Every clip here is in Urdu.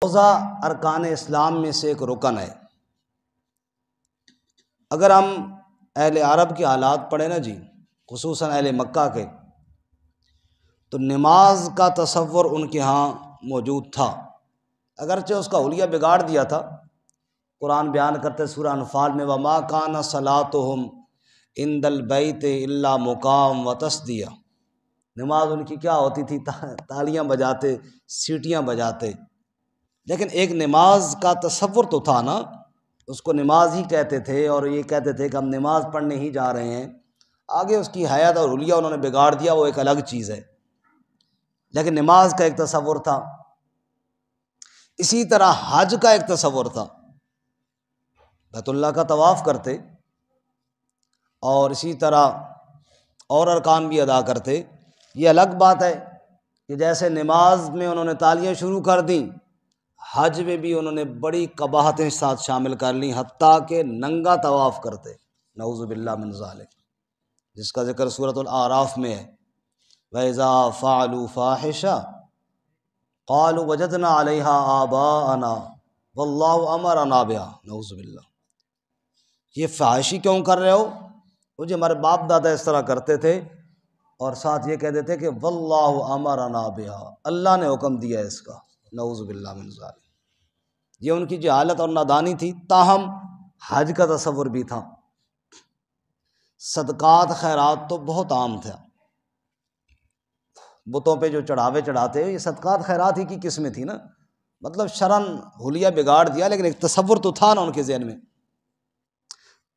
روزہ ارکان اسلام میں سے ایک رکن ہے۔ اگر ہم اہل عرب کے حالات پڑھیں نا جی، خصوصاً اہل مکہ کے، تو نماز کا تصور ان کے ہاں موجود تھا، اگرچہ اس کا حلیہ بگاڑ دیا تھا۔ قرآن بیان کرتے سورہ انفال میں وَمَا كَانَ صَلَاتُهُمْ عِندَ الْبَيْتِ إِلَّا مُقَامٌ وَتَصْدِيَةٌ، نماز ان کی کیا ہوتی تھی؟ تالیاں بجاتے، سیٹیاں بجاتے۔ لیکن ایک نماز کا تصور تو تھا نا، اس کو نماز ہی کہتے تھے، اور یہ کہتے تھے کہ ہم نماز پڑھنے ہی جا رہے ہیں۔ آگے اس کی حیت اور حلیہ انہوں نے بگاڑ دیا، وہ ایک الگ چیز ہے، لیکن نماز کا ایک تصور تھا۔ اسی طرح حج کا ایک تصور تھا، بیت اللہ کا طواف کرتے، اور اسی طرح اور ارکان بھی ادا کرتے۔ یہ الگ بات ہے کہ جیسے نماز میں انہوں نے تالیاں شروع کر دیں، حج میں بھی انہوں نے بڑی قباحتیں ساتھ شامل کر لیں، حتیٰ کہ ننگا طواف کرتے، نعوذ باللہ من ذالک، جس کا ذکر سورۃ الاعراف میں ہے۔ وَإِذَا فَعَلُوا فَاحِشَةً قَالُوا وَجَدْنَا عَلَيْهَا آبَاءَنَا وَاللَّهُ أَمَرَنَا بِهَا، نعوذ باللہ۔ یہ فحاشی کیوں کر رہے ہو؟ وہ جو ہمارے باپ دادا اس طرح کرتے تھے، اور ساتھ یہ کہتے تھے کہ وَاللَّهُ أَمَرَنَا بِهَا، اللہ نے حکم دیا ہے اس کا، نعوذ باللہ من ذالک۔ یہ ان کی جہالت اور نادانی تھی۔ تاہم حج کا تصور بھی تھا، صدقات خیرات تو بہت عام تھا، بتوں پہ جو چڑھاوے چڑھاتے، یہ صدقات خیرات ہی کی قسمیں تھی نا، مطلب شرن حلیہ بگاڑ دیا، لیکن ایک تصور تو تھا نا ان کے ذہن میں۔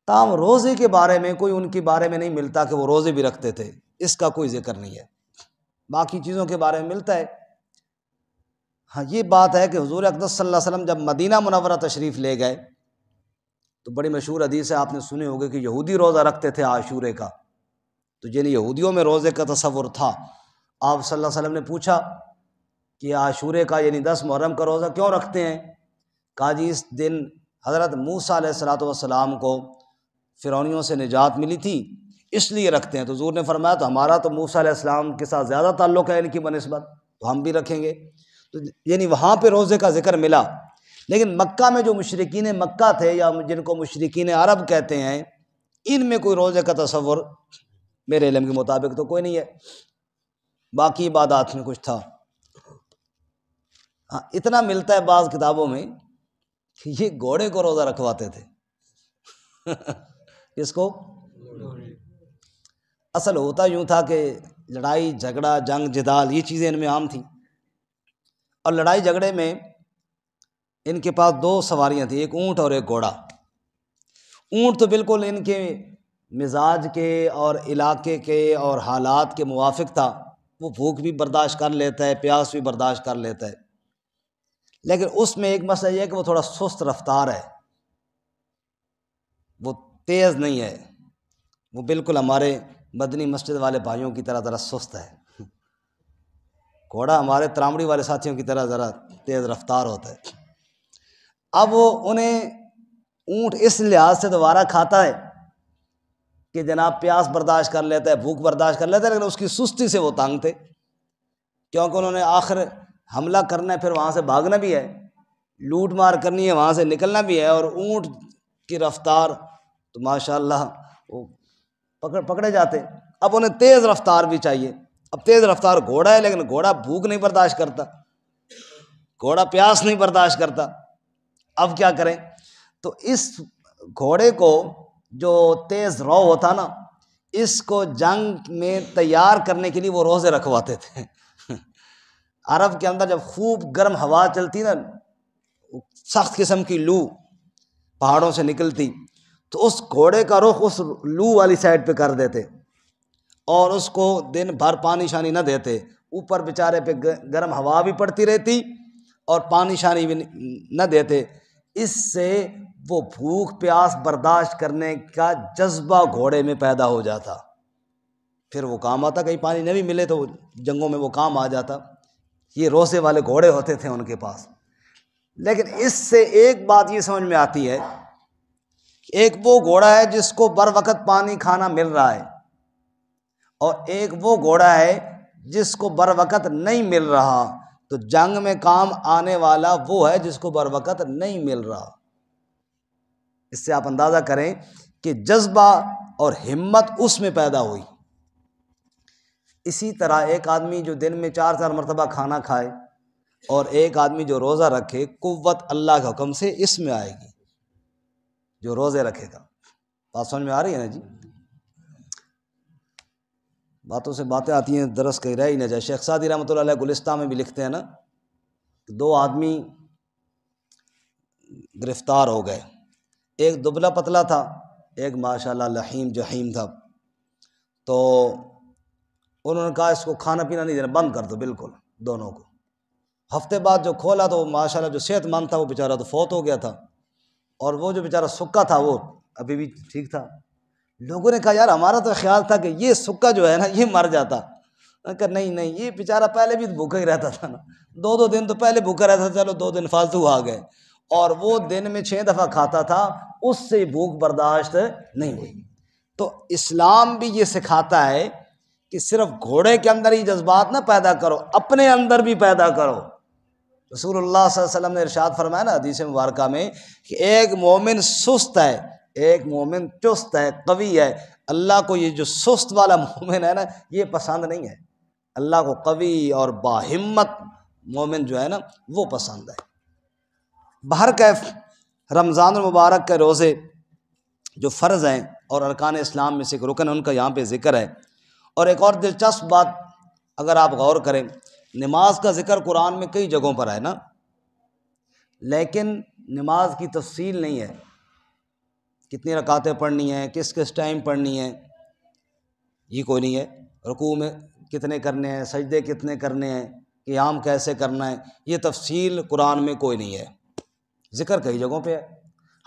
تاہم روزے کے بارے میں کوئی ان کے بارے میں نہیں ملتا کہ وہ روزے بھی رکھتے تھے، اس کا کوئی ذکر نہیں ہے۔ باقی چیزوں کے بارے میں ملتا ہے۔ ہاں، یہ بات ہے کہ حضور اقدس صلی اللہ علیہ وسلم جب مدینہ منورہ تشریف لے گئے تو بڑی مشہور حدیث ہے، آپ نے سنے ہوگے کہ یہودی روزہ رکھتے تھے عاشورے کا، تو جن یہودیوں میں روزے کا تصور تھا، آپ صلی اللہ علیہ وسلم نے پوچھا کہ عاشورے کا یعنی 10 محرم کا روزہ کیوں رکھتے ہیں؟ کہا جی اس دن حضرت موسیٰ علیہ السلام کو فرعونیوں سے نجات ملی تھی، اس لیے رکھتے ہیں۔ تو حضور نے فرمایا تو ہمارا تو موسیٰ علیہ السلام کے ساتھ زیادہ تعلق ہے ان کی بنسبت، تو ہم بھی رکھیں گے۔ تو یعنی وہاں پہ روزے کا ذکر ملا، لیکن مکہ میں جو مشرکین مکہ تھے، یا جن کو مشرکین عرب کہتے ہیں، ان میں کوئی روزے کا تصور میرے علم کے مطابق تو کوئی نہیں ہے۔ باقی عبادات میں کچھ تھا۔ ہاں، اتنا ملتا ہے بعض کتابوں میں کہ یہ گھوڑے کو روزہ رکھواتے تھے۔ اس کو اصل ہوتا یوں تھا کہ لڑائی جھگڑا جنگ جدال یہ چیزیں ان میں عام تھیں، اور لڑائی جھگڑے میں ان کے پاس 2 سواریاں تھیں، ایک اونٹ اور ایک گھوڑا۔ اونٹ تو بالکل ان کے مزاج کے اور علاقے کے اور حالات کے موافق تھا، وہ بھوک بھی برداشت کر لیتا ہے، پیاس بھی برداشت کر لیتا ہے، لیکن اس میں ایک مسئلہ یہ ہے کہ وہ تھوڑا سست رفتار ہے، وہ تیز نہیں ہے، وہ بالکل ہمارے مدنی مسجد والے بھائیوں کی طرح ذرا سست ہے۔ گھوڑا ہمارے ترامڑی والے ساتھیوں کی طرح ذرا تیز رفتار ہوتا ہے۔ اب وہ انہیں اونٹ اس لحاظ سے دوبارہ کھاتا ہے کہ جناب پیاس برداشت کر لیتا ہے، بھوک برداشت کر لیتا ہے، لیکن اس کی سستی سے وہ تنگ تھے، کیونکہ انہوں نے آخر حملہ کرنا ہے، پھر وہاں سے بھاگنا بھی ہے، لوٹ مار کرنی ہے، وہاں سے نکلنا بھی ہے، اور اونٹ کی رفتار تو ماشاءاللہ وہ پکڑے جاتے۔ اب انہیں تیز رفتار بھی چاہیے۔ اب تیز رفتار گھوڑا ہے، لیکن گھوڑا بھوک نہیں برداشت کرتا، گھوڑا پیاس نہیں برداشت کرتا۔ اب کیا کریں؟ تو اس گھوڑے کو جو تیز رو ہوتا نا، اس کو جنگ میں تیار کرنے کے لیے وہ روزے رکھواتے تھے۔ عرب کے اندر جب خوب گرم ہوا چلتی نا، سخت قسم کی لو پہاڑوں سے نکلتی، تو اس گھوڑے کا رخ اس لو والی سائڈ پہ کر دیتے، اور اس کو دن بھر پانی شانی نہ دیتے، اوپر بیچارے پہ گرم ہوا بھی پڑتی رہتی اور پانی شانی بھی نہ دیتے۔ اس سے وہ بھوک پیاس برداشت کرنے کا جذبہ گھوڑے میں پیدا ہو جاتا، پھر وہ کام آتا، کہیں پانی نہ بھی ملے تو جنگوں میں وہ کام آ جاتا۔ یہ روزے والے گھوڑے ہوتے تھے ان کے پاس۔ لیکن اس سے ایک بات یہ سمجھ میں آتی ہے کہ ایک وہ گھوڑا ہے جس کو بر وقت پانی کھانا مل رہا ہے، اور ایک وہ گھوڑا ہے جس کو بر وقت نہیں مل رہا، تو جنگ میں کام آنے والا وہ ہے جس کو بر وقت نہیں مل رہا۔ اس سے آپ اندازہ کریں کہ جذبہ اور ہمت اس میں پیدا ہوئی۔ اسی طرح ایک آدمی جو دن میں 4 مرتبہ کھانا کھائے اور ایک آدمی جو روزہ رکھے، قوت اللہ کے حکم سے اس میں آئے گی جو روزے رکھے گا۔ بات سمجھ میں آ رہی ہے نا جی؟ باتوں سے باتیں آتی ہیں، درس کہیں رہ ہی نہ جائے۔ شیخ سعدی رحمۃ اللہ علیہ گلستہ میں بھی لکھتے ہیں نا کہ 2 آدمی گرفتار ہو گئے، ایک دبلا پتلا تھا، ایک ماشاءاللہ لحیم جحیم تھا۔ تو انہوں نے کہا اس کو کھانا پینا نہیں دینا، بند کر دو بالکل دونوں کو۔ ہفتے بعد جو کھولا تو ماشاءاللہ جو صحت مند تھا وہ بیچارہ تو فوت ہو گیا تھا، اور وہ جو بیچارہ سکا تھا وہ ابھی بھی ٹھیک تھا۔ لوگوں نے کہا یار ہمارا تو خیال تھا کہ یہ سکا جو ہے نا یہ مر جاتا، کہ نہیں یہ بیچارہ پہلے بھی بھوکا ہی رہتا تھا نا، 2 دن تو پہلے بھوکا رہتا تھا، چلو 2 دن فالتو آ گئے، اور وہ دن میں 6 دفعہ کھاتا تھا، اس سے بھوک برداشت نہیں ہوئی۔ تو اسلام بھی یہ سکھاتا ہے کہ صرف گھوڑے کے اندر ہی جذبات نہ پیدا کرو، اپنے اندر بھی پیدا کرو۔ رسول اللہ صلی اللہ علیہ وسلم نے ارشاد فرمایا نا حدیث مبارکہ میں کہ ایک مومن سست ہے، ایک مومن چست ہے، قوی ہے۔ اللہ کو یہ جو سست والا مومن ہے نا یہ پسند نہیں ہے، اللہ کو قوی اور باہمت مومن جو ہے نا وہ پسند ہے۔ بہرکیف رمضان المبارک کے روزے جو فرض ہیں اور ارکان اسلام میں سے ایک رکن ہے، ان کا یہاں پہ ذکر ہے۔ اور ایک اور دلچسپ بات اگر آپ غور کریں، نماز کا ذکر قرآن میں کئی جگہوں پر ہے نا، لیکن نماز کی تفصیل نہیں ہے، کتنی رکعتیں پڑھنی ہیں، کس کس ٹائم پڑھنی ہیں، یہ کوئی نہیں ہے۔ رکوع میں کتنے کرنے ہیں، سجدے کتنے کرنے ہیں، قیام کیسے کرنا ہے، یہ تفصیل قرآن میں کوئی نہیں ہے۔ ذکر کئی جگہوں پہ ہے،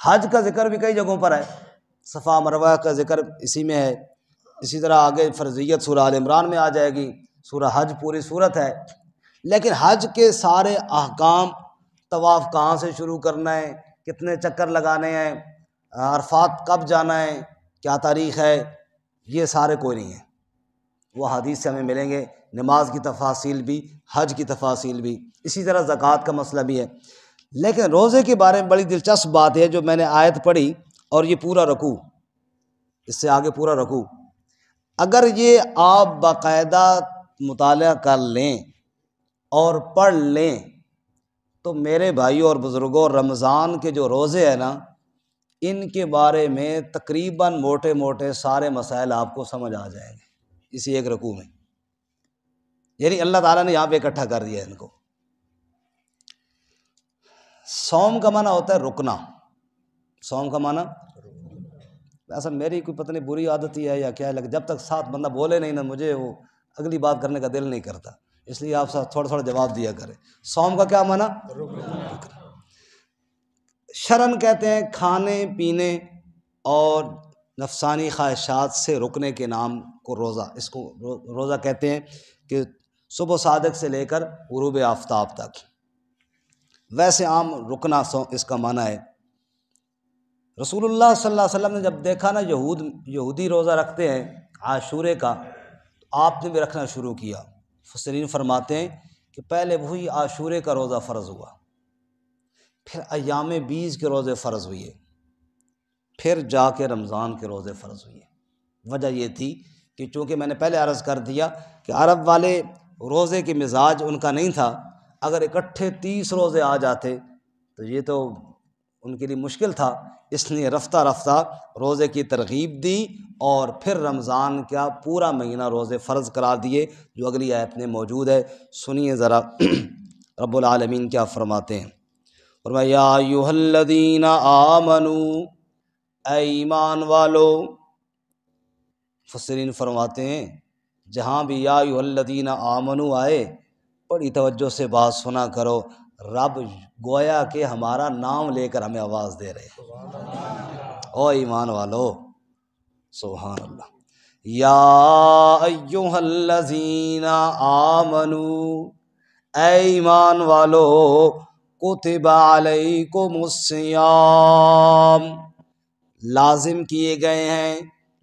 حج کا ذکر بھی کئی جگہوں پر ہے، صفا مروہ کا ذکر اسی میں ہے۔ اسی طرح آگے فرضیت سورہ آل عمران میں آ جائے گی، سورہ حج پوری صورت ہے۔ لیکن حج کے سارے احکام، طواف کہاں سے شروع کرنا ہے، کتنے چکر لگانے ہیں، عرفات کب جانا ہے، کیا تاریخ ہے، یہ سارے کوئی نہیں ہیں، وہ حدیث سے ہمیں ملیں گے۔ نماز کی تفاصیل بھی، حج کی تفاصیل بھی، اسی طرح زکوٰۃ کا مسئلہ بھی ہے۔ لیکن روزے کے بارے میں بڑی دلچسپ بات ہے جو میں نے آیت پڑھی، اور یہ پورا رکوع، اس سے آگے پورا رکوع، اگر یہ آپ باقاعدہ مطالعہ کر لیں اور پڑھ لیں تو میرے بھائیوں اور بزرگوں، رمضان کے جو روزے ہیں نا ان کے بارے میں تقریباً موٹے موٹے سارے مسائل آپ کو سمجھ آ جائیں گے اسی ایک رکوع میں۔ یعنی اللہ تعالیٰ نے یہاں پہ اکٹھا کر دیا ان کو۔ صوم کا معنی ہوتا ہے رکنا، صوم کا معنی ایسا میری کوئی پتہ نہیں بری عادت ہی ہے یا کیا ہے، لیکن جب تک ساتھ بندہ بولے نہیں نا مجھے وہ اگلی بات کرنے کا دل نہیں کرتا، اس لیے آپ تھوڑا تھوڑا جواب دیا کریں۔ صوم کا کیا معنی؟ شرن کہتے ہیں کھانے پینے اور نفسانی خواہشات سے رکنے کے نام کو روزہ، اس کو روزہ کہتے ہیں، کہ صبح صادق سے لے کر غروب آفتاب تک۔ ویسے عام رکنا اس کا معنی ہے۔ رسول اللہ صلی اللہ علیہ وسلم نے جب دیکھا نا یہودی روزہ رکھتے ہیں عاشورے کا، تو آپ نے بھی رکھنا شروع کیا۔ مفسرین فرماتے ہیں کہ پہلے وہی عاشورے کا روزہ فرض ہوا، پھر ایام 20 کے روزے فرض ہوئے، پھر جا کے رمضان کے روزے فرض ہوئے۔ وجہ یہ تھی کہ چونکہ میں نے پہلے عرض کر دیا کہ عرب والے روزے کے مزاج ان کا نہیں تھا، اگر اکٹھے 30 روزے آ جاتے تو یہ تو ان کے لیے مشکل تھا، اس لیے رفتہ رفتہ روزے کی ترغیب دی، اور پھر رمضان کا پورا مہینہ روزے فرض قرار دیے، جو اگلی آیت میں موجود ہے۔ سنیے ذرا رب العالمین کیا فرماتے ہیں۔ فرمایا یا ایھا الذین آمنوا، اے ایمان والو۔ مفسرین فرماتے ہیں جہاں بھی یا ایھا الذین آمنوا آئے بڑی توجہ سے بات سنا کرو، رب گویا کہ ہمارا نام لے کر ہمیں آواز دے رہے ہیں، او ایمان والو، سبحان اللہ۔ یا ایھا الذین آمنوا، اے ایمان والو، کتب علیکم الصیام، لازم کیے گئے ہیں،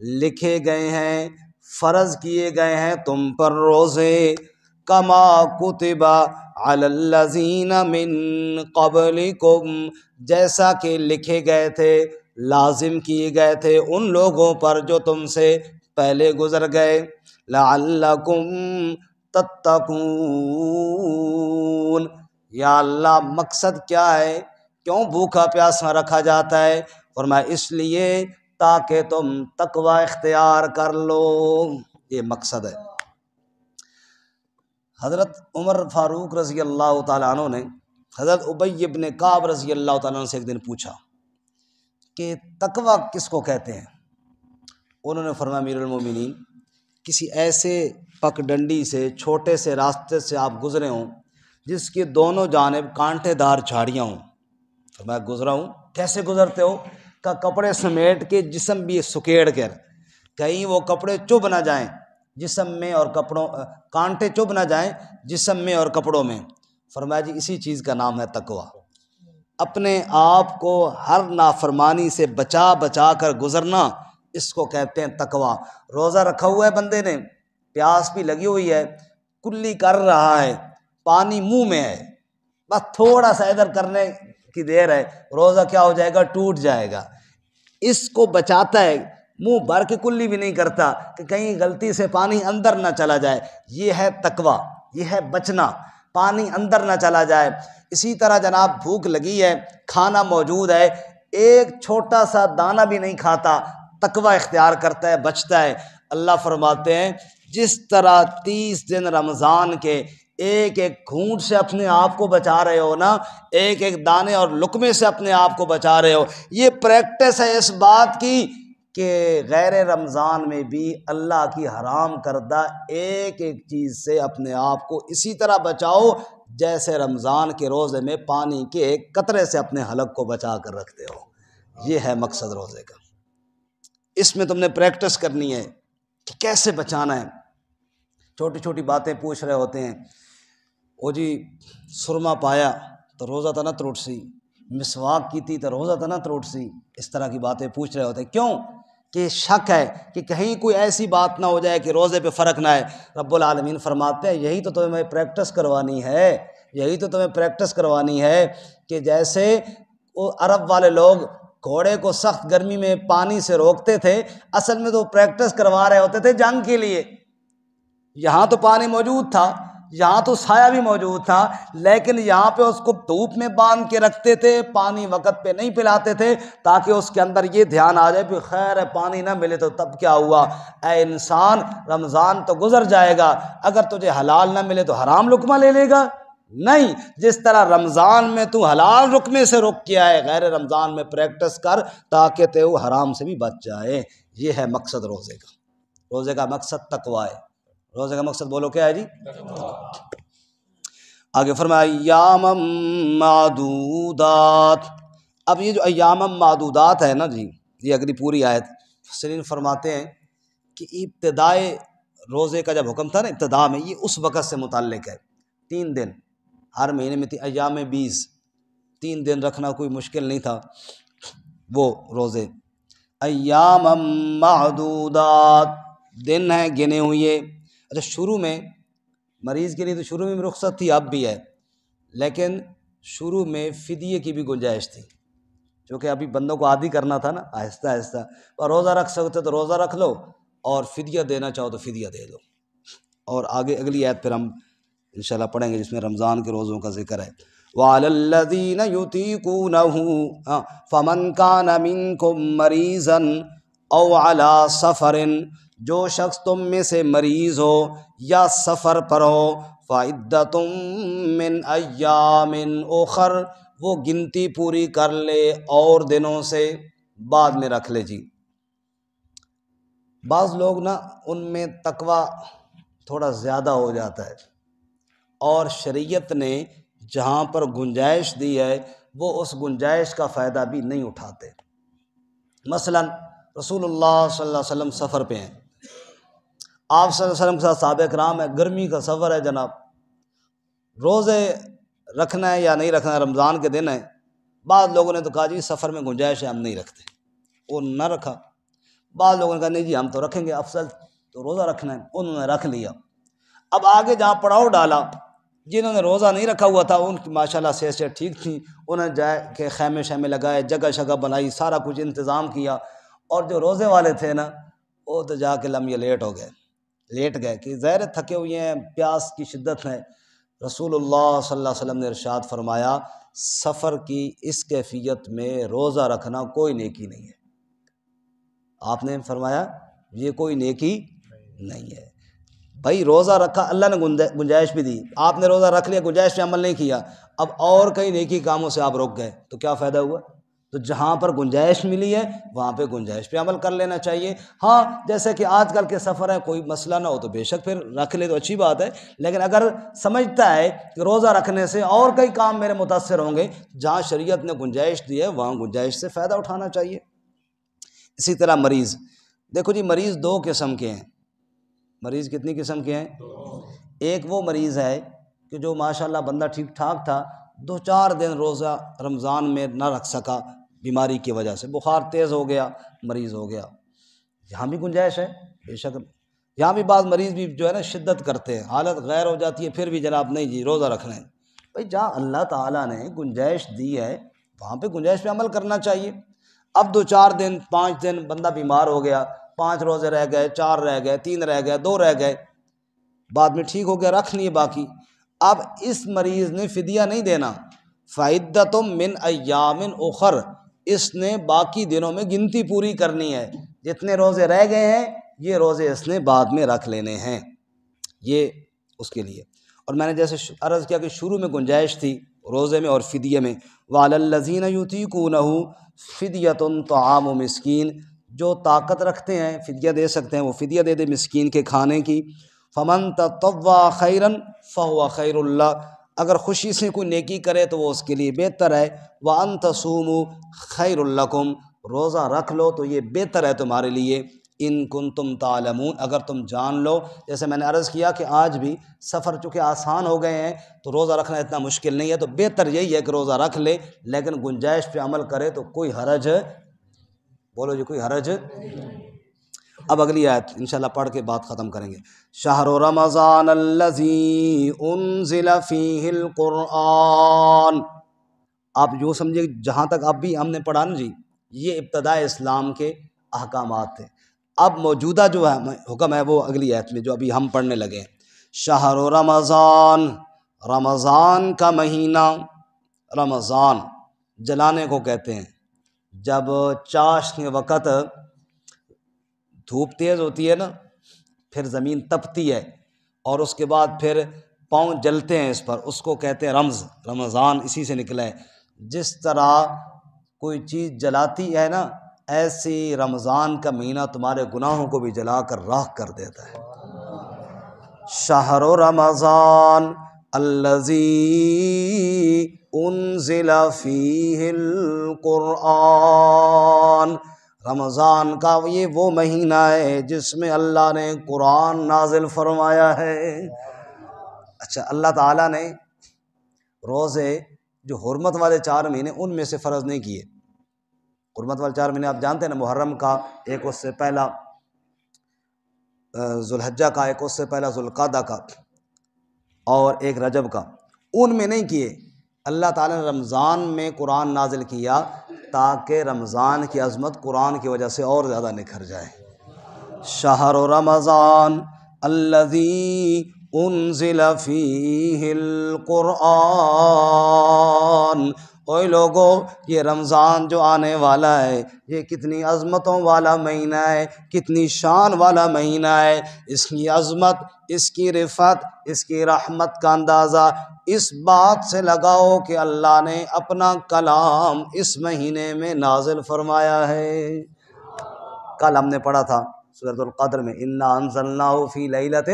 لکھے گئے ہیں، فرض کیے گئے ہیں تم پر روزے، کما کتب علی الذین من قبلکم، جیسا کہ لکھے گئے تھے، لازم کیے گئے تھے ان لوگوں پر جو تم سے پہلے گزر گئے، لعلکم تتقون، یا اللہ مقصد کیا ہے، کیوں بھوکا پیاسا رکھا جاتا ہے؟ فرمایا اس لیے تاکہ تم تقوی اختیار کر لو، یہ مقصد ہے۔ حضرت عمر فاروق رضی اللہ تعالیٰ عنہ نے حضرت ابی بن کعب رضی اللہ تعالیٰ عنہ سے ایک دن پوچھا کہ تقوی کس کو کہتے ہیں؟ انہوں نے فرمایا امیر المومنین، کسی ایسے پک ڈنڈی سے، چھوٹے سے راستے سے آپ گزرے ہوں جس کی دونوں جانب کانٹے دار جھاڑیاں ہوں۔ فرمایا گزرا ہوں۔ کیسے گزرتے ہو؟ کہ کپڑے سمیٹ کے جسم بھی سکیڑ کر، کہیں وہ کپڑے چبھ نہ جائیں جسم میں اور کپڑوں، کانٹے چبھ نہ جائیں جسم میں اور کپڑوں میں۔ فرمایا جی اسی چیز کا نام ہے تقوی، اپنے آپ کو ہر نافرمانی سے بچا بچا کر گزرنا، اس کو کہتے ہیں تقوی۔ روزہ رکھا ہوا ہے بندے نے، پیاس بھی لگی ہوئی ہے، کلی کر رہا ہے، پانی منہ میں ہے، بس تھوڑا سا ادھر کرنے کی دیر ہے، روزہ کیا ہو جائے گا؟ ٹوٹ جائے گا۔ اس کو بچاتا ہے، منہ بھر کے کلی بھی نہیں کرتا کہ کہیں غلطی سے پانی اندر نہ چلا جائے۔ یہ ہے تقوی، یہ ہے بچنا، پانی اندر نہ چلا جائے۔ اسی طرح جناب بھوک لگی ہے، کھانا موجود ہے، ایک چھوٹا سا دانہ بھی نہیں کھاتا، تقوی اختیار کرتا ہے، بچتا ہے۔ اللہ فرماتے ہیں جس طرح 30 دن رمضان کے ایک ایک گھونٹ سے اپنے آپ کو بچا رہے ہو نا، ایک ایک دانے اور لقمے سے اپنے آپ کو بچا رہے ہو، یہ پریکٹس ہے اس بات کی کہ غیر رمضان میں بھی اللہ کی حرام کردہ ایک ایک چیز سے اپنے آپ کو اسی طرح بچاؤ جیسے رمضان کے روزے میں پانی کے ایک قطرے سے اپنے حلق کو بچا کر رکھتے ہو۔ یہ ہے مقصد روزے کا۔ اس میں تم نے پریکٹس کرنی ہے کہ کیسے بچانا ہے۔ چھوٹی چھوٹی باتیں پوچھ رہے ہوتے ہیں، او جی سرما پایا تو روزہ تو نہ تروٹ سی، مسواک کی تھی تو روزہ تو نہ تروٹ سی، اس طرح کی باتیں پوچھ رہے ہوتے ہیں۔ کیوں؟ کہ شک ہے کہ کہیں کوئی ایسی بات نہ ہو جائے کہ روزے پہ فرق نہ آئے۔ رب العالمین فرماتے ہیں یہی تو تمہیں پریکٹس کروانی ہے، یہی تو تمہیں پریکٹس کروانی ہے کہ جیسے وہ عرب والے لوگ گھوڑے کو سخت گرمی میں پانی سے روکتے تھے، اصل میں تو پریکٹس کروا رہے ہوتے تھے جنگ کے لیے۔ یہاں تو پانی موجود تھا، یہاں تو سایہ بھی موجود تھا، لیکن یہاں پہ اس کو دھوپ میں باندھ کے رکھتے تھے، پانی وقت پہ نہیں پلاتے تھے تاکہ اس کے اندر یہ دھیان آ جائے کہ خیر ہے پانی نہ ملے تو تب کیا ہوا؟ اے انسان رمضان تو گزر جائے گا، اگر تجھے حلال نہ ملے تو حرام لقمہ لے لے گا؟ نہیں، جس طرح رمضان میں تو حلال رقمے سے رک کے آئے، غیر رمضان میں پریکٹس کر تاکہ تو حرام سے بھی بچ جائے۔ یہ ہے مقصد روزے کا۔ روزے کا مقصد تقوی ہے۔ روزے کا مقصد بولو کیا ہے جی؟ آگے فرمایا ایام معدودات۔ اب یہ جو ایام معدودات ہے نا جی، یہ اگلی پوری آیت مفسرین فرماتے ہیں کہ ابتدائے روزے کا جب حکم تھا نا، ابتدا میں، یہ اس وقت سے متعلق ہے۔ 3 دن ہر مہینے میں ایام 20، 3 دن رکھنا کوئی مشکل نہیں تھا وہ روزے۔ ایام معدودات، دن ہیں گنے ہوئے۔ اچھا شروع میں مریض کے لیے تو شروع میں بھی رخصت تھی، اب بھی ہے، لیکن شروع میں فدیے کی بھی گنجائش تھی، کیونکہ ابھی بندوں کو عادی کرنا تھا نا، آہستہ آہستہ۔ اور روزہ رکھ سکتے تو روزہ رکھ لو، اور فدیہ دینا چاہو تو فدیہ دے دو۔ اور آگے اگلی آیت پھر ہم انشاءاللہ پڑھیں گے جس میں رمضان کے روزوں کا ذکر ہے۔ وَعَلَى الَّذِينَ يُطِيقُونَهُ فَمَنْ كَانَ مِنْكُمْ مَرِيضًا أَوْ عَلَى سَفَرٍ، جو شخص تم میں سے مریض ہو یا سفر پر ہو، فَعِدَّةٌ مِّنْ أَيَّامٍ أُخَرَ، وہ گنتی پوری کر لے اور دنوں سے بعد میں رکھ لے جی۔ بعض لوگ نا ان میں تقوی تھوڑا زیادہ ہو جاتا ہے، اور شریعت نے جہاں پر گنجائش دی ہے وہ اس گنجائش کا فائدہ بھی نہیں اٹھاتے۔ مثلا رسول اللہ صلی اللہ علیہ وسلم سفر پہ ہیں، آپ صلی اللہ علیہ وسلم کے ساتھ صحابہ کرام ہے، گرمی کا سفر ہے جناب، روزے رکھنا ہے یا نہیں رکھنا ہے، رمضان کے دن ہے۔ بعض لوگوں نے تو کہا جی سفر میں گنجائش ہے ہم نہیں رکھتے، وہ نہ رکھا۔ بعض لوگوں نے کہا نہیں جی ہم تو رکھیں گے، افضل تو روزہ رکھنا ہے، انہوں نے رکھ لیا۔ اب آگے جہاں پڑاؤ ڈالا، جنہوں نے روزہ نہیں رکھا ہوا تھا ان کی ماشاءاللہ صحت ٹھیک تھی، انہوں نے جائے کہ خیمے شیمے لگائے، جگہ شگہ بنائی، سارا کچھ انتظام کیا، اور جو روزے والے تھے نا وہ تو جا کے لمحے لیٹ گئے کہ ظاہر تھکے ہوئے ہیں، پیاس کی شدت ہے۔ رسول اللہ صلی اللہ علیہ وسلم نے ارشاد فرمایا سفر کی اس کیفیت میں روزہ رکھنا کوئی نیکی نہیں ہے۔ آپ نے فرمایا یہ کوئی نیکی نہیں ہے۔ بھائی روزہ رکھا، اللہ نے گنجائش بھی دی، آپ نے روزہ رکھ لیا، گنجائش پہ عمل نہیں کیا، اب اور کئی نیکی کاموں سے آپ رک گئے تو کیا فائدہ ہوا؟ تو جہاں پر گنجائش ملی ہے وہاں پہ گنجائش پہ عمل کر لینا چاہیے۔ ہاں جیسے کہ آج کل کے سفر ہے، کوئی مسئلہ نہ ہو تو بے شک پھر رکھ لے تو اچھی بات ہے، لیکن اگر سمجھتا ہے کہ روزہ رکھنے سے اور کئی کام میرے متاثر ہوں گے، جہاں شریعت نے گنجائش دی ہے وہاں گنجائش سے فائدہ اٹھانا چاہیے۔ اسی طرح مریض، دیکھو جی مریض دو قسم کے ہیں۔ مریض کتنی قسم کے ہیں؟ ایک وہ مریض ہے کہ جو ماشاءاللہ بندہ ٹھیک ٹھاک تھا، 2-4 دن روزہ رمضان میں نہ رکھ سکا بیماری کی وجہ سے، بخار تیز ہو گیا، مریض ہو گیا، یہاں بھی گنجائش ہے بے شک۔ یہاں بھی بعض مریض بھی جو ہے نا شدت کرتے ہیں، حالت غیر ہو جاتی ہے، پھر بھی جناب نہیں جی روزہ رکھنا ہے۔ بھائی جہاں اللہ تعالیٰ نے گنجائش دی ہے وہاں پہ گنجائش پہ عمل کرنا چاہیے۔ اب 2-4 دن 5 دن بندہ بیمار ہو گیا، 5 روزے رہ گئے، 4 رہ گئے، 3 رہ گئے، 2 رہ گئے، بعد میں ٹھیک ہو گیا، رکھ لیے باقی۔ اب اس مریض نے فدیہ نہیں دینا، فعدۃ من ایام اخر، اس نے باقی دنوں میں گنتی پوری کرنی ہے، جتنے روزے رہ گئے ہیں یہ روزے اس نے بعد میں رکھ لینے ہیں، یہ اس کے لیے۔ اور میں نے جیسے عرض کیا کہ شروع میں گنجائش تھی روزے میں اور فدیے میں، وعلی الذین یطیقونہ فدیۃ طعام مسکین، جو طاقت رکھتے ہیں فدیہ دے سکتے ہیں وہ فدیہ دے دے مسکین کے کھانے کی۔ فمن تطوع خیرا فہو خیر اللہ، اگر خوشی سے کوئی نیکی کرے تو وہ اس کے لیے بہتر ہے۔ وان تصوموا خیر لکم، روزہ رکھ لو تو یہ بہتر ہے تمہارے لیے، ان کنتم تعلمون، اگر تم جان لو۔ جیسے میں نے عرض کیا کہ آج بھی سفر چونکہ آسان ہو گئے ہیں تو روزہ رکھنا اتنا مشکل نہیں ہے، تو بہتر یہی ہے کہ روزہ رکھ لے، لیکن گنجائش پہ عمل کرے تو کوئی حرج، بولو جی کوئی حرج۔ اب اگلی آیت انشاءاللہ پڑھ کے بات ختم کریں گے۔ شہر رمضان الذی انزل فیہ القرآن، آپ یوں سمجھے جہاں تک اب بھی ہم نے پڑھا نا جی یہ ابتداء اسلام کے احکامات تھے، اب موجودہ جو ہے حکم ہے وہ اگلی آیت میں جو ابھی ہم پڑھنے لگے ہیں۔ شہر رمضان، رمضان کا مہینہ، رمضان جلانے کو کہتے ہیں، جب چاشت کے وقت دھوپ تیز ہوتی ہے نا، پھر زمین تپتی ہے اور اس کے بعد پھر پاؤں جلتے ہیں اس پر، اس کو کہتے ہیں رمضان اسی سے نکلا ہے۔ جس طرح کوئی چیز جلاتی ہے نا، ایسی رمضان کا مہینہ تمہارے گناہوں کو بھی جلا کر راکھ کر دیتا ہے۔ شہر رمضان الذی انزل فیہ القرآن، رمضان کا یہ وہ مہینہ ہے جس میں اللہ نے قرآن نازل فرمایا ہے۔ اچھا اللہ تعالیٰ نے روزے جو حرمت والے 4 مہینے ان میں سے فرض نہیں کیے۔ حرمت والے 4 مہینے آپ جانتے ہیں نا، محرم کا ایک، اس سے پہلا ذوالحجہ کا ایک، اس سے پہلا ذوالقعدہ کا، اور ایک رجب کا، ان میں نہیں کیے۔ اللہ تعالیٰ نے رمضان میں قرآن نازل کیا تاکہ رمضان کی عظمت قرآن کی وجہ سے اور زیادہ نکھر جائے۔ شہر رمضان الذی انزل فیہ القرآن، اوے لوگو یہ رمضان جو آنے والا ہے یہ کتنی عظمتوں والا مہینہ ہے، کتنی شان والا مہینہ ہے۔ اس کی عظمت، اس کی رفعت، اس کی رحمت کا اندازہ اس بات سے لگاؤ کہ اللہ نے اپنا کلام اس مہینے میں نازل فرمایا ہے۔ کل ہم نے پڑھا تھا سورۃ القدر میں انا انزلناہ فی لیلۃ،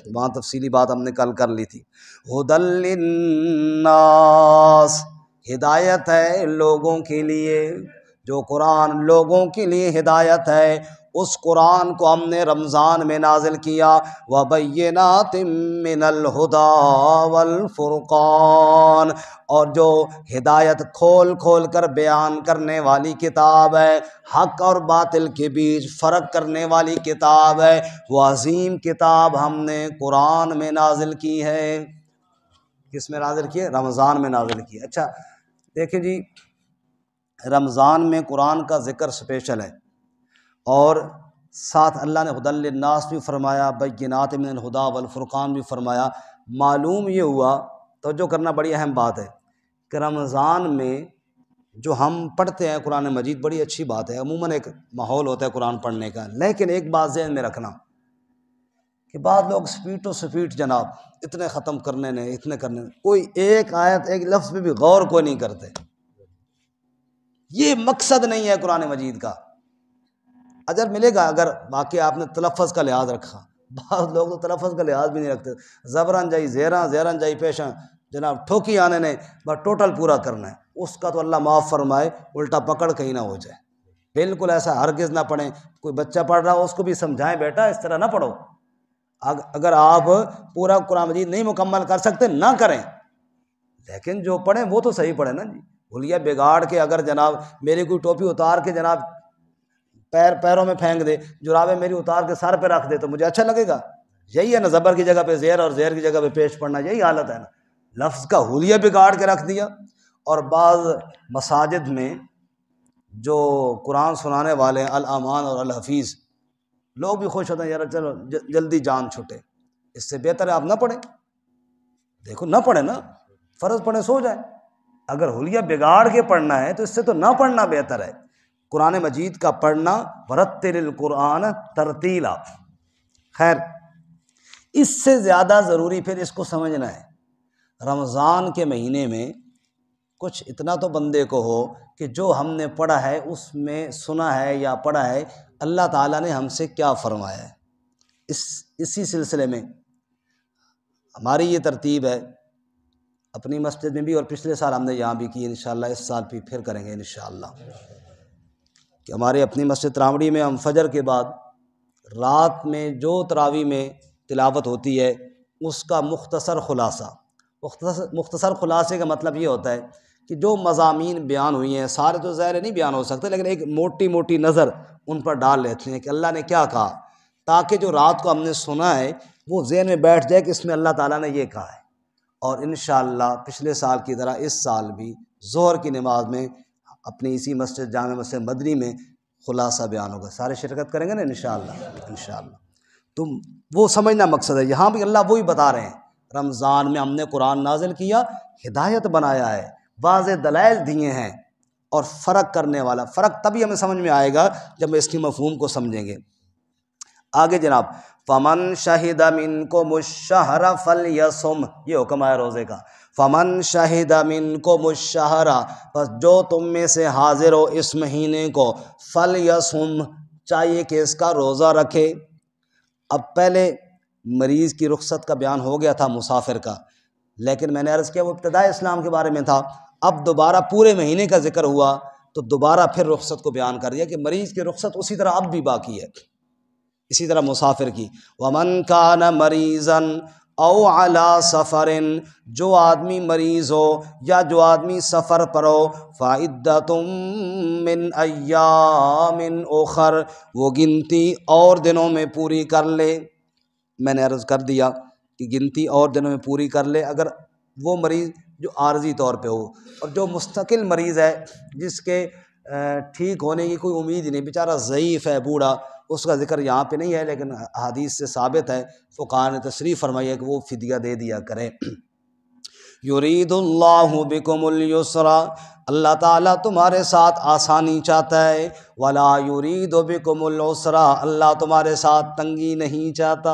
وہاں تفصیلی بات ہم نے کل کر لی تھی۔ ھدی للناس، ہدایت ہے لوگوں کے لیے، جو قرآن لوگوں کے لیے ہدایت ہے۔ اس قرآن کو ہم نے رمضان میں نازل کیا، وَبَيِّنَاتٍ مِّنَ الْهُدَىٰ وَالْفُرْقَانِ، اور جو ہدایت کھول کھول کر بیان کرنے والی کتاب ہے، حق اور باطل کے بیچ فرق کرنے والی کتاب ہے، وہ عظیم کتاب ہم نے قرآن میں نازل کی ہے۔ کس میں نازل کی ہے؟ رمضان میں نازل کی ہے۔ اچھا دیکھیں جی، رمضان میں قرآن کا ذکر سپیشل ہے، اور ساتھ اللہ نے ھدی للناس بھی فرمایا، بینات من الہدیٰ والفرقان بھی فرمایا۔ معلوم یہ ہوا، توجہ کرنا بڑی اہم بات ہے، کہ رمضان میں جو ہم پڑھتے ہیں قرآن مجید بڑی اچھی بات ہے، عموماً ایک ماحول ہوتا ہے قرآن پڑھنے کا، لیکن ایک بات ذہن میں رکھنا کہ بعض لوگ سپیڈ و سپیڈ جناب اتنے ختم کرنے نے، اتنے کرنے نے، کوئی ایک آیت ایک لفظ پہ بھی غور کوئی نہیں کرتے۔ یہ مقصد نہیں ہے قرآن مجید کا۔ اجر ملے گا اگر واقعی آپ نے تلفظ کا لحاظ رکھا، بعض لوگ تو تلفظ کا لحاظ بھی نہیں رکھتے، زبران جائی زیراں، زیران جائی پیشاں، جناب ٹھوکی آنے نے بس ٹوٹل پورا کرنا ہے، اس کا تو اللہ معاف فرمائے، الٹا پکڑ کہیں نہ ہو جائے۔ بالکل ایسا ہرگز نہ پڑھیں۔ کوئی بچہ پڑھ رہا ہو اس کو بھی سمجھائیں، بیٹا اس طرح نہ پڑھو۔ اگر آپ پورا قرآن مجید نہیں مکمل کر سکتے نہ کریں، لیکن جو پڑھیں وہ تو صحیح پڑھیں نا جی۔ بھولیا بگاڑ کے اگر جناب میری کوئی ٹوپی اتار کے جناب پیروں میں پھینک دے، جرابیں میری اتار کے سر پہ رکھ دے تو مجھے اچھا لگے گا؟ یہی ہے نا، زبر کی جگہ پہ زیر اور زیر کی جگہ پہ پیش پڑھنا، یہی حالت ہے نا۔ لفظ کا حلیہ بگاڑ کے رکھ دیا۔ اور بعض مساجد میں جو قرآن سنانے والے ہیں، الامان اور الحفیظ، لوگ بھی خوش ہوتے ہیں، یار چلو جلدی جان چھوٹے، اس سے بہتر ہے آپ نہ پڑھیں۔ دیکھو نہ پڑھیں نا، فرض پڑھیں سو جائیں۔ اگر حلیہ بگاڑ کے پڑھنا ہے تو اس سے تو نہ پڑھنا بہتر ہے۔ قرآن مجید کا پڑھنا، ورتل القرآن ترتیلا۔ خیر، اس سے زیادہ ضروری پھر اس کو سمجھنا ہے، رمضان کے مہینے میں کچھ اتنا تو بندے کو ہو کہ جو ہم نے پڑھا ہے اس میں سنا ہے یا پڑھا ہے اللہ تعالیٰ نے ہم سے کیا فرمایا ہے۔ اسی سلسلے میں ہماری یہ ترتیب ہے، اپنی مسجد میں بھی، اور پچھلے سال ہم نے یہاں بھی کی، انشاءاللہ اس سال بھی پھر کریں گے انشاءاللہ، کہ ہمارے اپنی مسجد تراوڑی میں ہم فجر کے بعد رات میں جو تراویح میں تلاوت ہوتی ہے اس کا مختصر خلاصہ، مختصر خلاصے کا مطلب یہ ہوتا ہے کہ جو مضامین بیان ہوئی ہیں، سارے تو ظاہر نہیں بیان ہو سکتے، لیکن ایک موٹی موٹی نظر ان پر ڈال لیتے ہیں کہ اللہ نے کیا کہا، تاکہ جو رات کو ہم نے سنا ہے وہ ذہن میں بیٹھ جائے کہ اس میں اللہ تعالیٰ نے یہ کہا ہے۔ اور انشاءاللہ پچھلے سال کی طرح اس سال بھی ظہر کی نماز میں اپنی اسی مسجد جامع مسجد مدنی میں خلاصہ بیان ہوگا، سارے شرکت کریں گے نا انشاءاللہ۔ انشاءاللہ تو وہ سمجھنا مقصد ہے۔ یہاں بھی اللہ وہی بتا رہے ہیں، رمضان میں ہم نے قرآن نازل کیا، ہدایت بنایا ہے، واضح دلائل دیے ہیں، اور فرق کرنے والا، فرق تبھی ہمیں سمجھ میں آئے گا جب ہم اس کی مفہوم کو سمجھیں گے۔ آگے جناب، فمن شہد منکم الشہر فلیصم، یہ حکم ہے روزے کا۔ فمن شہد منکم الشہر، بس جو تم میں سے حاضر ہو اس مہینے کو، فلیصم، چاہیے کہ اس کا روزہ رکھے۔ اب پہلے مریض کی رخصت کا بیان ہو گیا تھا، مسافر کا، لیکن میں نے عرض کیا وہ ابتداء اسلام کے بارے میں تھا، اب دوبارہ پورے مہینے کا ذکر ہوا تو دوبارہ پھر رخصت کو بیان کر دیا کہ مریض کی رخصت اسی طرح اب بھی باقی ہے، اسی طرح مسافر کی۔ وَمَنْ كَانَ مَرِيضًا أَوْ عَلَىٰ سَفَرٍ، جو آدمی مریض ہو یا جو آدمی سفر پر ہو، فَعِدَّةٌ مِّنْ أَيَّامٍ أُخَرَ، وہ گنتی اور دنوں میں پوری کر لے۔ میں نے عرض کر دیا کہ گنتی اور دنوں میں پوری کر لے اگر وہ مریض جو عارضی طور پہ ہو، اور جو مستقل مریض ہے جس کے ٹھیک ہونے کی کوئی امید ہی نہیں، بیچارہ ضعیف ہے، بوڑھا، اس کا ذکر یہاں پہ نہیں ہے، لیکن حدیث سے ثابت ہے، فقہاء نے تصریح فرمائی ہے کہ وہ فدیہ دے دیا کرے۔ یرید اللہ بکم الیسر، اللہ تعالیٰ تمہارے ساتھ آسانی چاہتا ہے، ولا یرید بکم العسر، اللہ تمہارے ساتھ تنگی نہیں چاہتا۔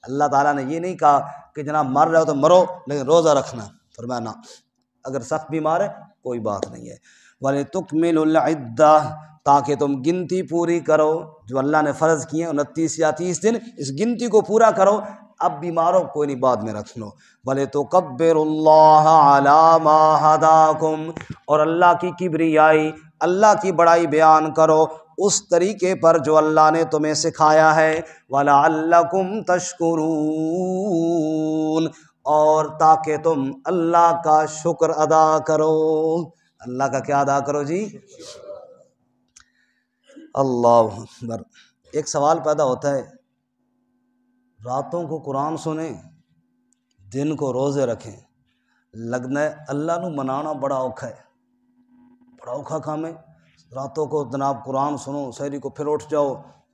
اللہ تعالیٰ نے یہ نہیں کہا کہ جناب مر رہے ہو تو مرو لیکن روزہ رکھنا، فرمایا نہ، اگر سخت بیمار ہے کوئی بات نہیں ہے۔ وَلِتُكْمِلُوا الْعِدَّةَ، تاکہ تم گنتی پوری کرو، جو اللہ نے فرض کی ہیں 29 یا 30 دن، اس گنتی کو پورا کرو۔ اب بیماروں کوئی نہیں، بعد میں رکھ لو۔ وَلِتُكَبِّرُوا اللَّهَ عَلَىٰ مَا هَدَاكُمْ، اور اللہ کی کبریائی، اللہ کی بڑائی بیان کرو اس طریقے پر جو اللہ نے تمہیں سکھایا ہے، وَلَعَلَّكُمْ تَشْكُرُونَ، اور تاکہ تم اللہ کا شکر ادا کرو۔ اللہ کا کیا ادا کرو جی؟ اللہ اکبر۔ ایک سوال پیدا ہوتا ہے، راتوں کو قرآن سنیں، دن کو روزے رکھیں، لگنا ہے اللہ نو منانا بڑا اوکھا ہے، بڑا اوکھا کام ہے۔ راتوں کو جناب قرآن سنو، سحری کو پھر اٹھ جاؤ،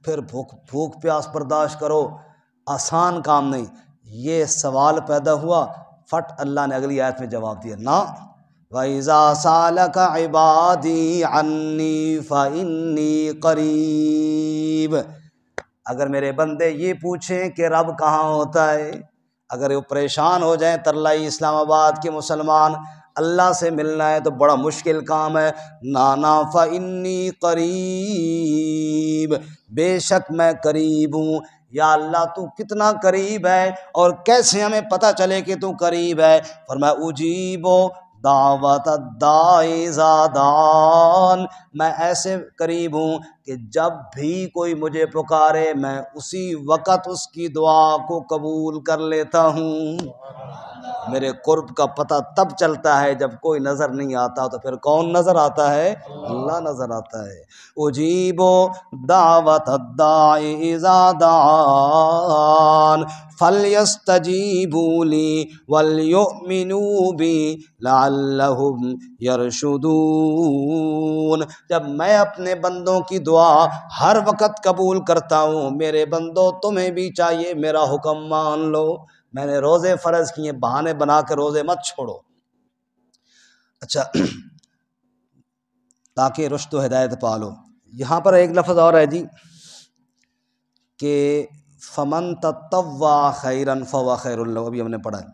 پھر بھوک پیاس برداشت کرو، آسان کام نہیں۔ یہ سوال پیدا ہوا، فٹ اللہ نے اگلی آیت میں جواب دیا، نہ وَإِذَا سَأَلَكَ عِبَادِي عَنِّي فَإِنِّي قَرِيبٌ، اگر میرے بندے یہ پوچھیں کہ رب کہاں ہوتا ہے، اگر وہ پریشان ہو جائیں ترلائی اسلام آباد کے مسلمان، اللہ سے ملنا ہے تو بڑا مشکل کام ہے، نانا فَإِنِّي قَرِيبٌ، بے شک میں قریب ہوں۔ یا اللہ تو کتنا قریب ہے، اور کیسے ہمیں پتہ چلے کہ تو قریب ہے؟ فرمایا اجیب دعوت الداعی اذا دعان، میں ایسے قریب ہوں کہ جب بھی کوئی مجھے پکارے میں اسی وقت اس کی دعا کو قبول کر لیتا ہوں۔ میرے قرب کا پتہ تب چلتا ہے جب کوئی نظر نہیں آتا، تو پھر کون نظر آتا ہے؟ اللہ نظر آتا ہے۔ اجیب دعوت الداعی اذا دعان فلیستجیبوا لی ولیؤمنوا بی لعلہم یرشدون، جب میں اپنے بندوں کی دعا ہر وقت قبول کرتا ہوں، میرے بندوں تمہیں بھی چاہیے میرا حکم مان لو۔ میں نے روزے فرض کیے، بہانے بنا کے روزے مت چھوڑو، اچھا، تاکہ رشد و ہدایت پالو۔ یہاں پر ایک لفظ اور ہے جی کہ فمن تطوع خیرا فهو خیر له، ابھی ہم نے پڑھا ہے۔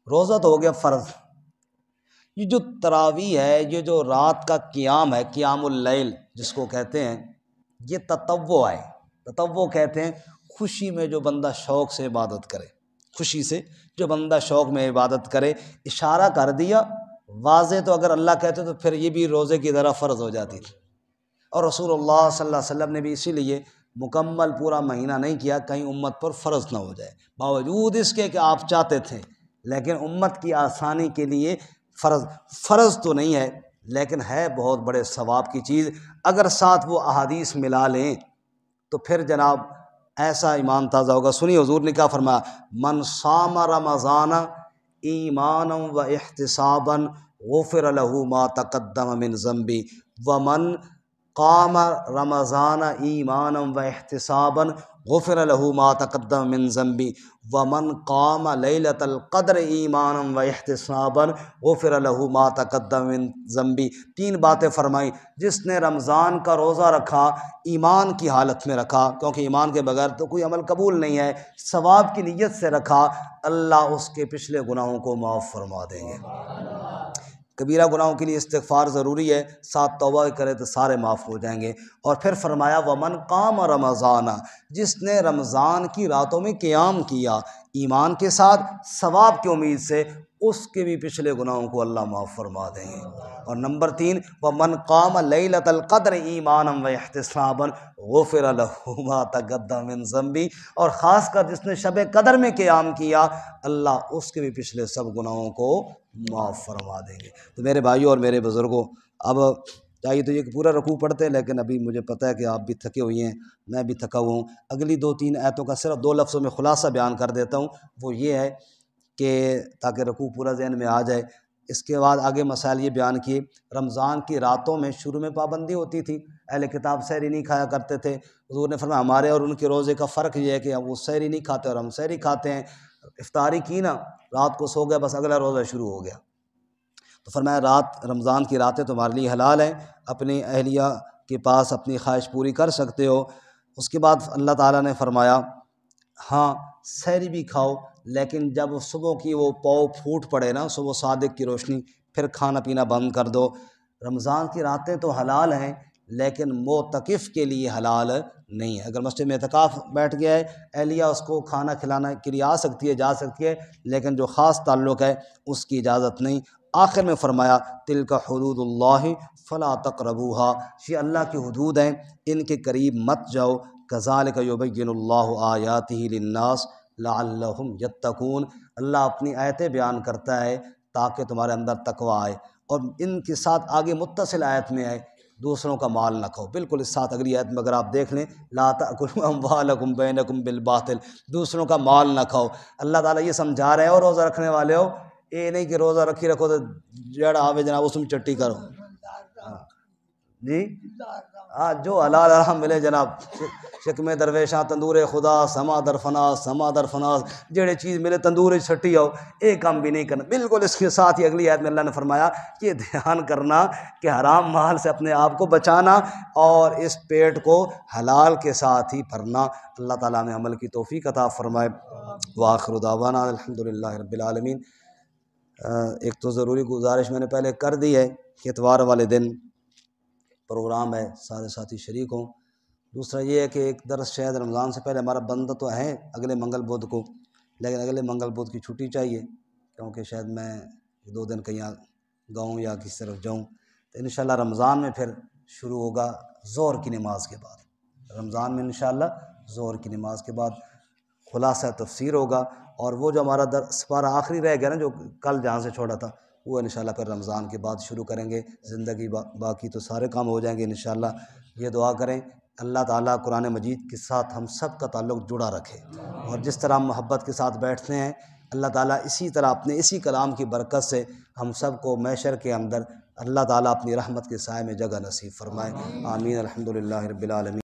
روزہ تو ہو گیا فرض، یہ جو تراویح ہے، یہ جو رات کا قیام ہے، قیام اللیل جس کو کہتے ہیں، یہ تطوع ہے۔ تطوع کہتے ہیں خوشی میں جو بندہ شوق سے عبادت کرے، خوشی سے جو بندہ شوق میں عبادت کرے، اشارہ کر دیا واضح، تو اگر اللہ کہتے تو پھر یہ بھی روزے کی طرح فرض ہو جاتی تھی۔ اور رسول اللہ صلی اللہ علیہ وسلم نے بھی اسی لیے مکمل پورا مہینہ نہیں کیا، کہیں امت پر فرض نہ ہو جائے، باوجود اس کے کہ آپ چاہتے تھے، لیکن امت کی آسانی کے لیے فرض تو نہیں ہے، لیکن ہے بہت بڑے ثواب کی چیز۔ اگر ساتھ وہ احادیث ملا لیں تو پھر جناب ایسا ایمان تازہ ہوگا۔ سنیے حضور نے کیا فرمایا، من صام رمضان ایمانا و احتسابا غفر له ما تقدم من ذنبی، ومن قام رمضان ایمانا و احتسابا غفر له ما تقدم من ذنبی، ومن قام لیلۃ القدر ایمانا و احتسابا غفر له ما تقدم من ذنبی۔ تین باتیں فرمائیں، جس نے رمضان کا روزہ رکھا ایمان کی حالت میں رکھا، کیونکہ ایمان کے بغیر تو کوئی عمل قبول نہیں ہے، ثواب کی نیت سے رکھا، اللہ اس کے پچھلے گناہوں کو معاف فرما دیں گے۔ کبیرہ گناہوں کے لیے استغفار ضروری ہے، ساتھ توبہ کرے تو سارے معاف ہو جائیں گے۔ اور پھر فرمایا ومن قام رمضان، جس نے رمضان کی راتوں میں قیام کیا ایمان کے ساتھ ثواب کی امید سے، اس کے بھی پچھلے گناہوں کو اللہ معاف فرما دیں گے۔ اور نمبر 3 ومن قام لیلۃ القدر ایمانا و احتسابا غفر له ما تقدم من ذنبی، اور خاص کر جس نے شب قدر میں قیام کیا، اللہ اس کے بھی پچھلے سب گناہوں کو معاف فرما دیں گے۔ تو میرے بھائیوں اور میرے بزرگوں، اب چاہیے تو یہ کہ پورا رکوع پڑھتے ہیں، لیکن ابھی مجھے پتہ ہے کہ آپ بھی تھکے ہوئے ہیں، میں بھی تھکا ہوا ہوں۔ اگلی 2-3 آیتوں کا صرف 2 لفظوں میں خلاصہ بیان کر دیتا ہوں، وہ یہ ہے کہ تاکہ رکوع پورا ذہن میں آ جائے۔ اس کے بعد آگے مسائل یہ بیان کیے، رمضان کی راتوں میں شروع میں پابندی ہوتی تھی، اہل کتاب سحری نہیں کھایا کرتے تھے۔ حضور نے فرمایا ہمارے اور ان کے روزے کا فرق یہ ہے کہ وہ سحری نہیں کھاتے اور ہم سحری کھاتے ہیں۔ افطاری کی نا، رات کو سو گیا، بس اگلا روزہ شروع ہو گیا۔ تو فرمایا رمضان کی راتیں تمہارے لیے حلال ہیں، اپنی اہلیہ کے پاس اپنی خواہش پوری کر سکتے ہو۔ اس کے بعد اللہ تعالیٰ نے فرمایا ہاں سحری بھی کھاؤ، لیکن جب صبح کی وہ پاؤ پھوٹ پڑے نا، صبح صادق کی روشنی، پھر کھانا پینا بند کر دو۔ رمضان کی راتیں تو حلال ہیں، لیکن معتکف کے لیے حلال نہیں ہے۔ اگر مسجد میں اعتکاف بیٹھ گیا ہے، اہلیہ اس کو کھانا کھلانا کے لیے آ سکتی ہے، جا سکتی ہے، لیکن جو خاص تعلق ہے اس کی اجازت نہیں۔ آخر میں فرمایا تلک حدود اللہ فلا تقربوها، یہ اللہ کی حدود ہیں، ان کے قریب مت جاؤ، کذالک یبین اللہ آیاتہ للناس لعلہم یتقون، اللہ اپنی آیتیں بیان کرتا ہے تاکہ تمہارے اندر تقوی آئے۔ اور ان کے ساتھ آگے متصل آیت میں ہے دوسروں کا مال نہ کھاؤ، بالکل اس ساتھ اگلی آیت میں اگر آپ دیکھ لیں لا تأکلوا اموالکم بینکم بالباطل، دوسروں کا مال نہ کھاؤ۔ اللہ تعالیٰ یہ سمجھا رہے ہیں، اور روزہ رکھنے والے ہو، یہ نہیں کہ روزہ رکھی رکھو تو جڑ آوے جناب اس میں چٹی کرو، جی ہاں جو حلال حرام ملے جناب، شکم درویشاں تندور خدا سما در فناس سما در فناس، جڑے چیز ملے تندور چھٹی آؤ، ایک کام بھی نہیں کرنا۔ بالکل اس کے ساتھ ہی اگلی آیت میں اللہ نے فرمایا کہ دھیان کرنا کہ حرام مال سے اپنے آپ کو بچانا اور اس پیٹ کو حلال کے ساتھ ہی بھرنا۔ اللہ تعالیٰ نے عمل کی توفیق عطا فرمائے۔ وآخر دعوانا الحمدللہ رب العالمین۔ ایک تو ضروری گزارش میں نے پہلے کر دی ہے کہ اتوار والے دن پروگرام ہے، سارے ساتھی شریک ہوں۔ دوسرا یہ ہے کہ ایک درس شاید رمضان سے پہلے ہمارا بند تو ہے اگلے منگل بدھ کو، لیکن اگلے منگل بدھ کی چھٹی چاہیے کیونکہ شاید میں 2 دن کہیں گاؤں یا کسی طرف جاؤں، تو انشاءاللہ رمضان میں پھر شروع ہوگا ظہر کی نماز کے بعد، رمضان میں انشاءاللہ ظہر کی نماز کے بعد خلاصہ تفسیر ہوگا، اور وہ جو ہمارا سپارہ آخری رہ گیا نا جو کل جہاں سے چھوڑا تھا، وہ انشاءاللہ پھر رمضان کے بعد شروع کریں گے۔ زندگی باقی تو سارے کام ہو جائیں گے انشاءاللہ۔ یہ دعا کریں اللہ تعالیٰ قرآن مجید کے ساتھ ہم سب کا تعلق جڑا رکھے، اور جس طرح ہم محبت کے ساتھ بیٹھتے ہیں اللہ تعالیٰ اسی طرح اپنے اسی کلام کی برکت سے ہم سب کو محشر کے اندر اللہ تعالیٰ اپنی رحمت کے سائے میں جگہ نصیب فرمائے۔ آمین۔ الحمدللہ رب العالمین۔